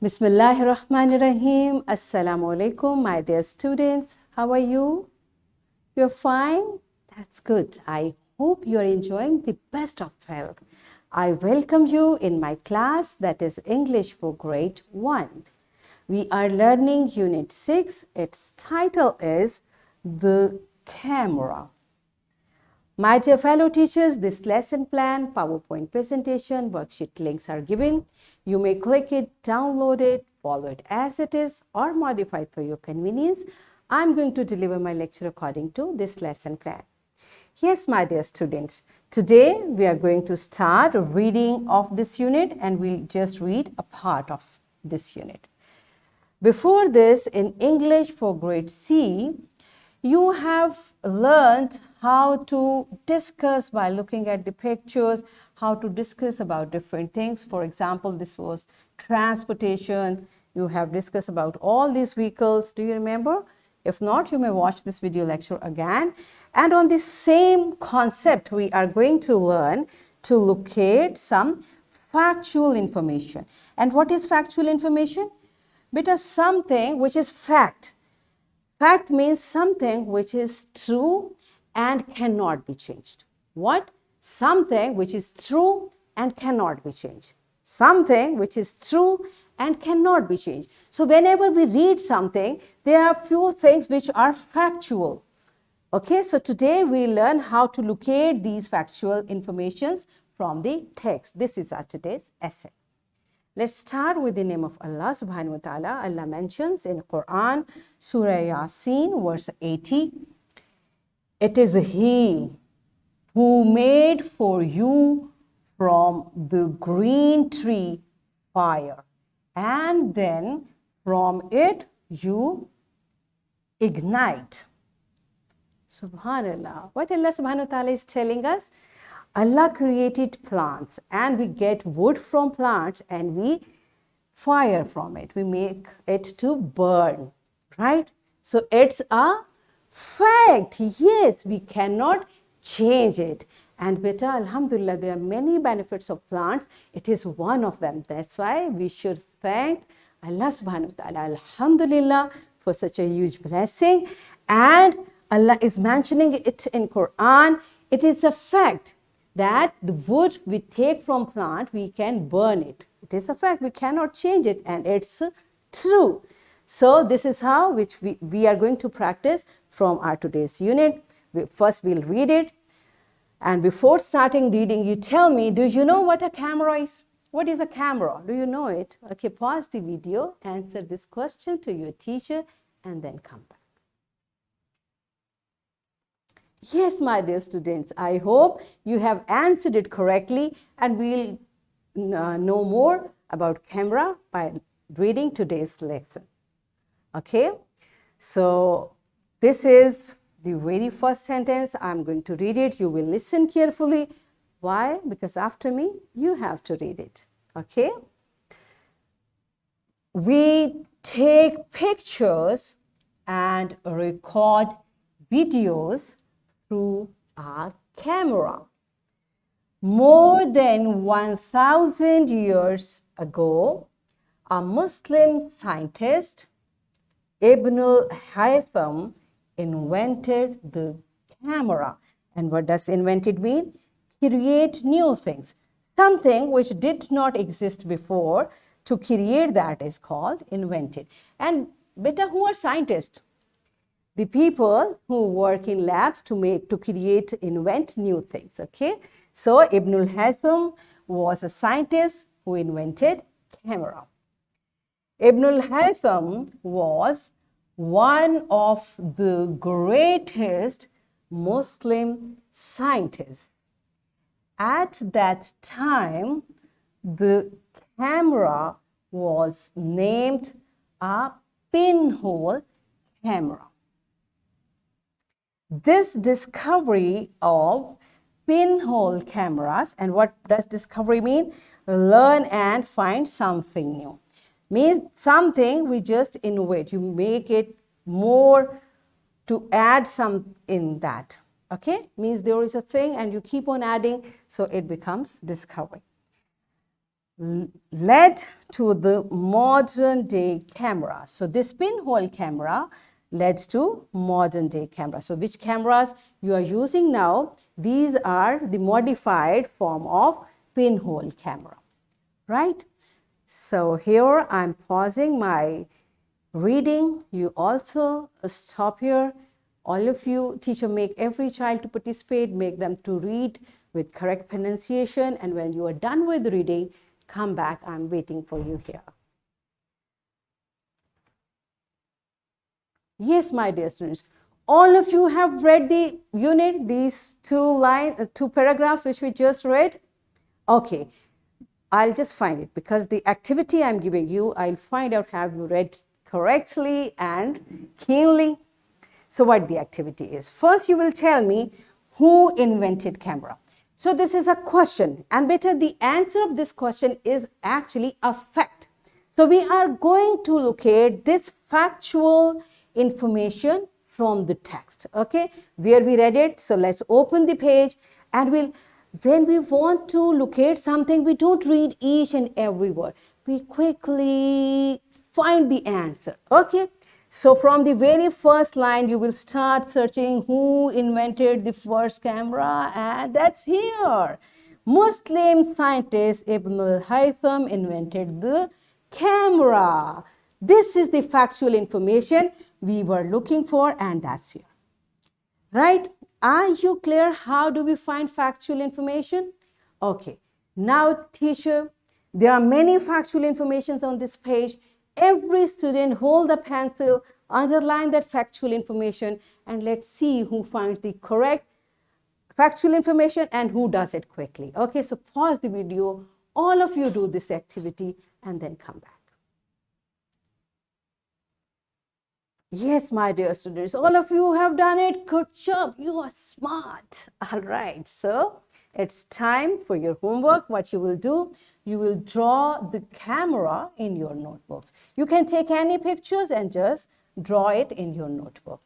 Bismillahirrahmanirrahim. Assalamu alaikum, my dear students. How are you? You're fine? That's good. I hope you're enjoying the best of health. I welcome you in my class, that is English for Grade 1. We are learning Unit 6. Its title is The Camera. My dear fellow teachers, this lesson plan, PowerPoint presentation, worksheet links are given. You may click it, download it, follow it as it is, or modify it for your convenience. I'm going to deliver my lecture according to this lesson plan. Yes, my dear students, today we are going to start reading of this unit and we'll just read a part of this unit. Before this, in English for Grade C, you have learned how to discuss by looking at the pictures, how to discuss about different things. For example, this was transportation. You have discussed about all these vehicles. Do you remember? If not, you may watch this video lecture again. And on the same concept, we are going to learn to locate some factual information. And what is factual information? Beta, something which is fact. Fact means something which is true and cannot be changed. What? Something which is true and cannot be changed. Something which is true and cannot be changed. So whenever we read something, there are few things which are factual. Okay, so today we learn how to locate these factual informations from the text. This is our today's essay. Let's start with the name of Allah subhanahu wa ta'ala. Allah mentions in Quran, Surah Yasin, verse 80, "It is He who made for you from the green tree fire, and then from it you ignite." Subhanallah. What Allah subhanahu wa ta'ala is telling us? Allah created plants and we get wood from plants and we fire from it. We make it to burn, right? So it's a fact. Yes, we cannot change it. And beta, alhamdulillah, there are many benefits of plants. It is one of them. That's why we should thank Allah subhanahu wa ta'ala, alhamdulillah, for such a huge blessing. And Allah is mentioning it in Quran. It is a fact that the wood we take from plant, we can burn it. It is a fact, we cannot change it, and it's true. So this is how which we are going to practice from our today's unit. First we'll read it, and before starting reading, you tell me, do you know what a camera is? What is a camera? Do you know it? Okay, pause the video, answer this question to your teacher, and then come back. Yes, my dear students, I hope you have answered it correctly, and we'll know more about camera by reading today's lesson. Okay, so this is the very first sentence. I'm going to read it. You will listen carefully. Why? Because after me, you have to read it. Okay, we take pictures and record videos through our camera. More than 1,000 years ago, a Muslim scientist, Ibn al-Haytham, invented the camera. And what does invented mean? Create new things. Something which did not exist before, to create that is called invented. And beta, who are scientists? The people who work in labs to create, invent new things, okay? So Ibn al-Haytham was a scientist who invented camera. Ibn al-Haytham was one of the greatest Muslim scientists. At that time, the camera was named a pinhole camera. This discovery of pinhole cameras, and what does discovery mean? Learn and find something new. Means something we just innovate. You make it more to add some in that. Okay? Means there is a thing and you keep on adding, so it becomes discovery. led to the modern day camera. So this pinhole camera led to modern day camera. So which cameras you are using now? These are the modified form of pinhole camera, right? So here I'm pausing my reading. You also stop here. All of you, teacher, make every child to participate, make them to read with correct pronunciation. And when you are done with reading, come back. I'm waiting for you here. Yes, my dear students, all of you have read the unit, these two paragraphs which we just read. Okay, I'll just find it because the activity I'm giving you, I'll find out have you read correctly and keenly. So what the activity is. First, you will tell me who invented camera. So this is a question, and better the answer of this question is actually a fact. So we are going to locate this factual information from the text, okay, where we read it. So let's open the page and when we want to locate something, we don't read each and every word. We quickly find the answer, okay. So from the very first line, you will start searching who invented the first camera, and that's here. Muslim scientist Ibn al-Haytham invented the camera. This is the factual information we were looking for, and that's here. Right? Are you clear? How do we find factual information? Okay. Now, teacher, there are many factual informations on this page. Every student hold a pencil, underline that factual information, and let's see who finds the correct factual information and who does it quickly. Okay, so pause the video. All of you do this activity and then come back. Yes, my dear students, all of you have done it. Good job. You are smart. All right. So it's time for your homework. What you will do, you will draw the camera in your notebooks. You can take any pictures and just draw it in your notebook.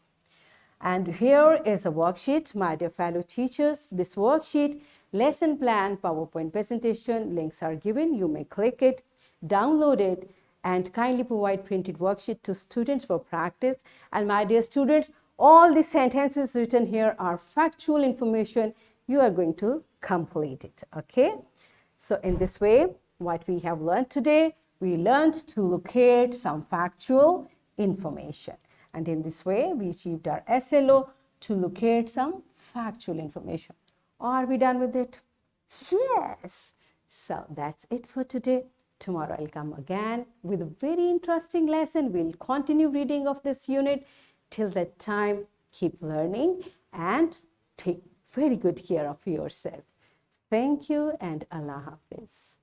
And here is a worksheet, my dear fellow teachers. This worksheet, lesson plan, PowerPoint presentation, links are given. You may click it, download it, and kindly provide printed worksheet to students for practice. And my dear students, all the sentences written here are factual information. You are going to complete it, okay? So in this way, what we have learned today, we learned to locate some factual information. And in this way, we achieved our SLO to locate some factual information. Are we done with it? Yes. So that's it for today. Tomorrow I'll come again with a very interesting lesson. We'll continue reading of this unit. Till that time, keep learning and take very good care of yourself. Thank you and Allah Hafiz.